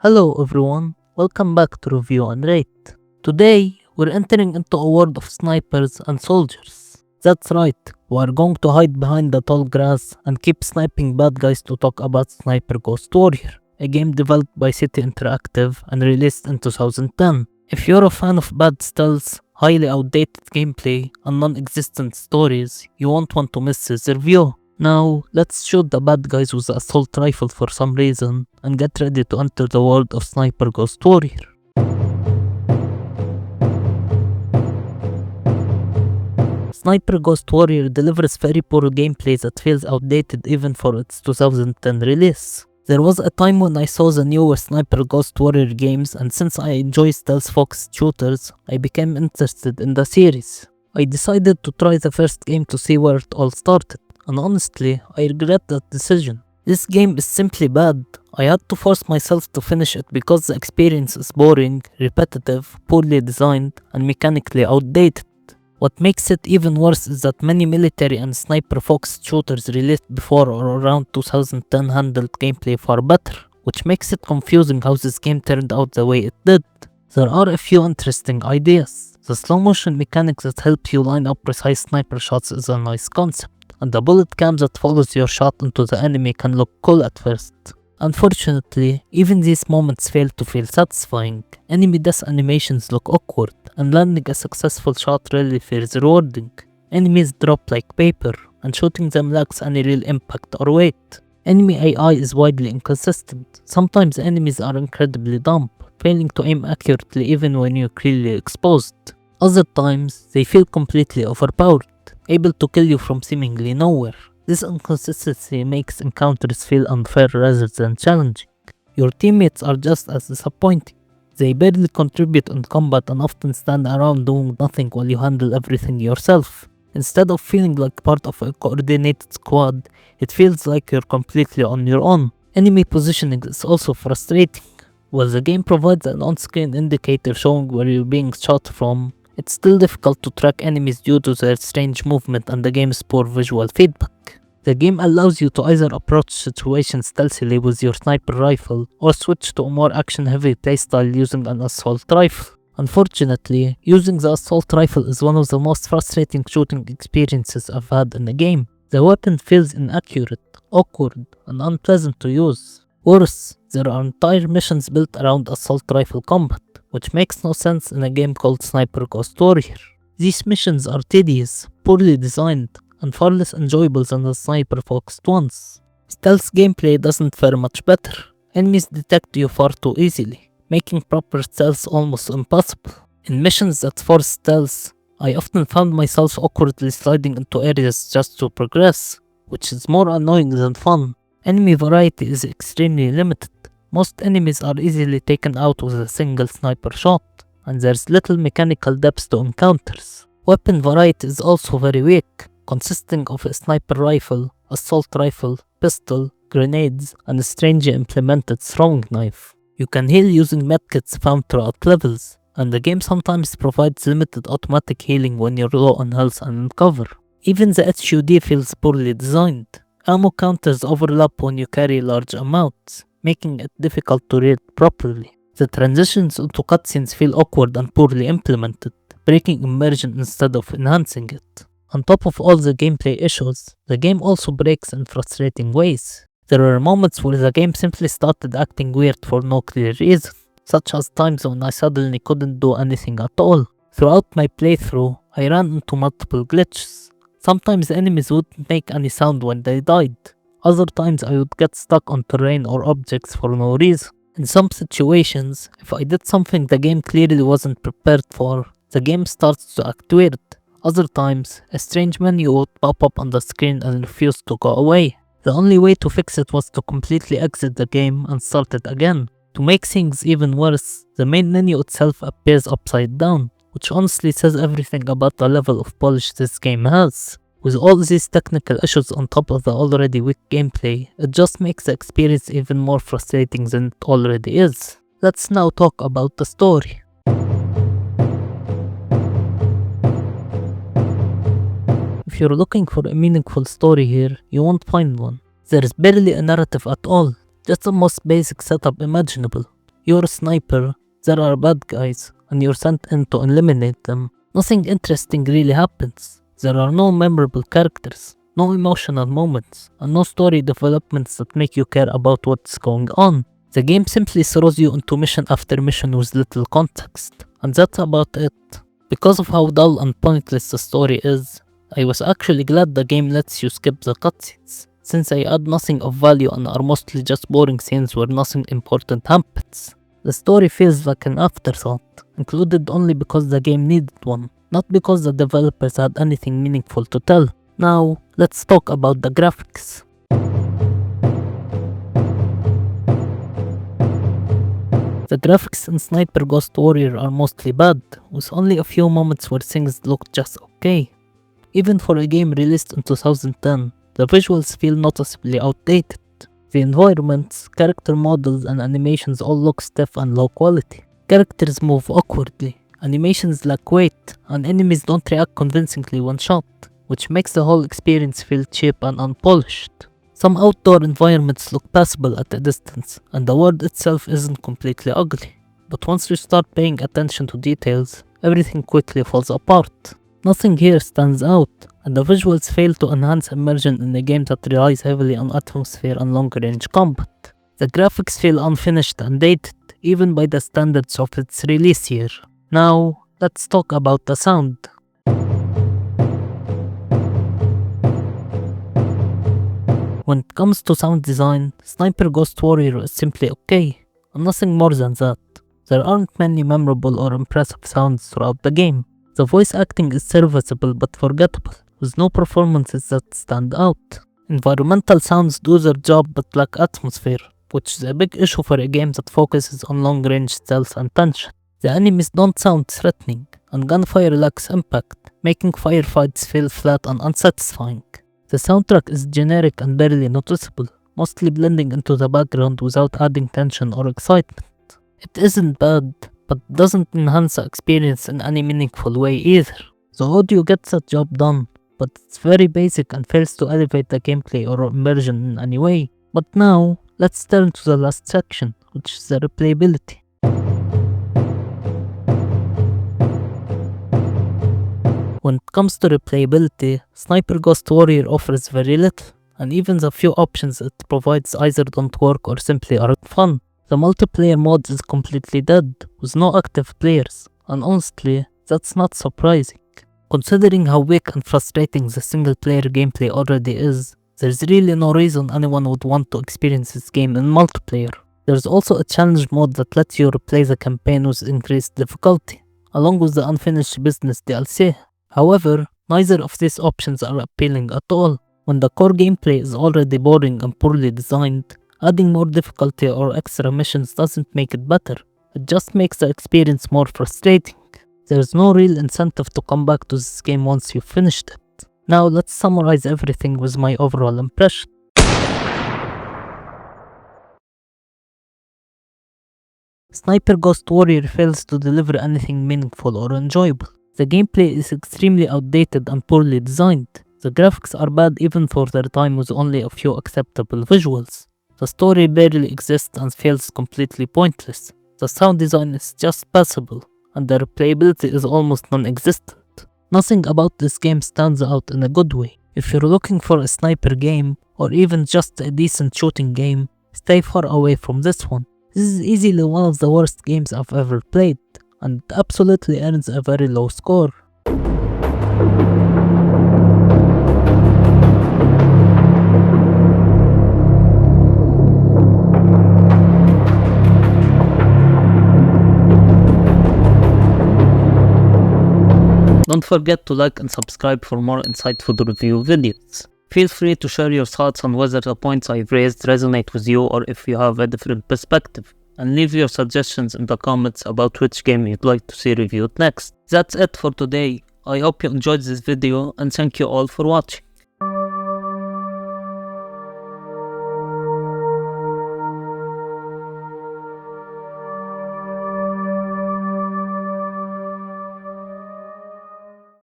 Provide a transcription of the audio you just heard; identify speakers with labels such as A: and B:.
A: Hello everyone, welcome back to Review and Rate. Today, we're entering into a world of snipers and soldiers. That's right, we are going to hide behind the tall grass and keep sniping bad guys to talk about Sniper Ghost Warrior, a game developed by City Interactive and released in 2010. If you're a fan of bad stealth, highly outdated gameplay, and non-existent stories, you won't want to miss this review. Now, let's shoot the bad guys with the assault rifle for some reason and get ready to enter the world of Sniper Ghost Warrior. Sniper Ghost Warrior delivers very poor gameplay that feels outdated even for its 2010 release. There was a time when I saw the newer Sniper Ghost Warrior games, and since I enjoy stealth-focused shooters, I became interested in the series. I decided to try the first game to see where it all started. And honestly, I regret that decision. This game is simply bad. I had to force myself to finish it because the experience is boring, repetitive, poorly designed, and mechanically outdated. What makes it even worse is that many military and sniper-focused shooters released before or around 2010 handled gameplay far better, which makes it confusing how this game turned out the way it did. There are a few interesting ideas. The slow motion mechanic that helps you line up precise sniper shots is a nice concept, and the bullet cam that follows your shot into the enemy can look cool at first. Unfortunately, even these moments fail to feel satisfying. Enemy death animations look awkward, and landing a successful shot rarely feels rewarding. Enemies drop like paper, and shooting them lacks any real impact or weight. Enemy AI is widely inconsistent. Sometimes enemies are incredibly dumb, failing to aim accurately even when you're clearly exposed. Other times, they feel completely overpowered, able to kill you from seemingly nowhere. This inconsistency makes encounters feel unfair rather than challenging. Your teammates are just as disappointing. They barely contribute in combat and often stand around doing nothing while you handle everything yourself. Instead of feeling like part of a coordinated squad, it feels like you're completely on your own. Enemy positioning is also frustrating. While the game provides an on-screen indicator showing where you're being shot from, it's still difficult to track enemies due to their strange movement and the game's poor visual feedback. The game allows you to either approach situations stealthily with your sniper rifle or switch to a more action-heavy playstyle using an assault rifle. Unfortunately, using the assault rifle is one of the most frustrating shooting experiences I've had in a game. The weapon feels inaccurate, awkward, and unpleasant to use. Worse, there are entire missions built around assault rifle combat, which makes no sense in a game called Sniper Ghost Warrior. These missions are tedious, poorly designed, and far less enjoyable than the sniper-focused ones. Stealth gameplay doesn't fare much better. Enemies detect you far too easily, making proper stealth almost impossible. In missions that force stealth, I often found myself awkwardly sliding into areas just to progress, which is more annoying than fun. Enemy variety is extremely limited. Most enemies are easily taken out with a single sniper shot, and there's little mechanical depth to encounters. Weapon variety is also very weak, consisting of a sniper rifle, assault rifle, pistol, grenades, and a strangely implemented throwing knife. You can heal using medkits found throughout levels, and the game sometimes provides limited automatic healing when you're low on health and in cover. Even the HUD feels poorly designed. Ammo counters overlap when you carry large amounts, making it difficult to read properly. The transitions into cutscenes feel awkward and poorly implemented, breaking immersion instead of enhancing it. On top of all the gameplay issues, the game also breaks in frustrating ways. There were moments where the game simply started acting weird for no clear reason, such as times when I suddenly couldn't do anything at all. Throughout my playthrough, I ran into multiple glitches. Sometimes enemies wouldn't make any sound when they died. Other times I would get stuck on terrain or objects for no reason. In some situations, if I did something the game clearly wasn't prepared for, the game starts to act weird. Other times, a strange menu would pop up on the screen and refuse to go away. The only way to fix it was to completely exit the game and start it again. To make things even worse, the main menu itself appears upside down, which honestly says everything about the level of polish this game has. With all these technical issues on top of the already weak gameplay, it just makes the experience even more frustrating than it already is. Let's now talk about the story. If you're looking for a meaningful story here, you won't find one. There is barely a narrative at all, just the most basic setup imaginable. You're a sniper, there are bad guys, and you're sent in to eliminate them. Nothing interesting really happens. There are no memorable characters, no emotional moments, and no story developments that make you care about what's going on. The game simply throws you into mission after mission with little context, and that's about it. Because of how dull and pointless the story is, I was actually glad the game lets you skip the cutscenes, since they add nothing of value and are mostly just boring scenes where nothing important happens. The story feels like an afterthought, included only because the game needed one, not because the developers had anything meaningful to tell. Now, let's talk about the graphics. The graphics in Sniper Ghost Warrior are mostly bad, with only a few moments where things look just okay. Even for a game released in 2010, the visuals feel noticeably outdated. The environments, character models and animations all look stiff and low quality. Characters move awkwardly, animations lack weight, and enemies don't react convincingly when shot, which makes the whole experience feel cheap and unpolished. Some outdoor environments look passable at a distance, and the world itself isn't completely ugly. But once you start paying attention to details, everything quickly falls apart. Nothing here stands out, and the visuals fail to enhance immersion in a game that relies heavily on atmosphere and long-range combat. The graphics feel unfinished and dated, even by the standards of its release year. Now, let's talk about the sound. When it comes to sound design, Sniper Ghost Warrior is simply okay, and nothing more than that. There aren't many memorable or impressive sounds throughout the game. The voice acting is serviceable but forgettable, with no performances that stand out. Environmental sounds do their job but lack atmosphere, which is a big issue for a game that focuses on long-range stealth and tension. The enemies don't sound threatening, and gunfire lacks impact, making firefights feel flat and unsatisfying. The soundtrack is generic and barely noticeable, mostly blending into the background without adding tension or excitement. It isn't bad, but doesn't enhance the experience in any meaningful way either. The audio gets the job done, but it's very basic and fails to elevate the gameplay or immersion in any way. But now, let's turn to the last section, which is the replayability. When it comes to replayability, Sniper Ghost Warrior offers very little, and even the few options it provides either don't work or simply aren't fun. The multiplayer mode is completely dead, with no active players, and honestly, that's not surprising. Considering how weak and frustrating the single player gameplay already is, there's really no reason anyone would want to experience this game in multiplayer. There's also a challenge mode that lets you replay the campaign with increased difficulty, along with the unfinished business DLC. However, neither of these options are appealing at all. When the core gameplay is already boring and poorly designed, adding more difficulty or extra missions doesn't make it better. It just makes the experience more frustrating. There's no real incentive to come back to this game once you've finished it. Now let's summarize everything with my overall impression. Sniper Ghost Warrior fails to deliver anything meaningful or enjoyable. The gameplay is extremely outdated and poorly designed. The graphics are bad even for their time with only a few acceptable visuals. The story barely exists and feels completely pointless. The sound design is just passable, and the replayability is almost non-existent. Nothing about this game stands out in a good way. If you're looking for a sniper game, or even just a decent shooting game, stay far away from this one. This is easily one of the worst games I've ever played, and it absolutely earns a very low score. Don't forget to like and subscribe for more insightful review videos. Feel free to share your thoughts on whether the points I've raised resonate with you or if you have a different perspective, and leave your suggestions in the comments about which game you'd like to see reviewed next. That's it for today. I hope you enjoyed this video and thank you all for watching.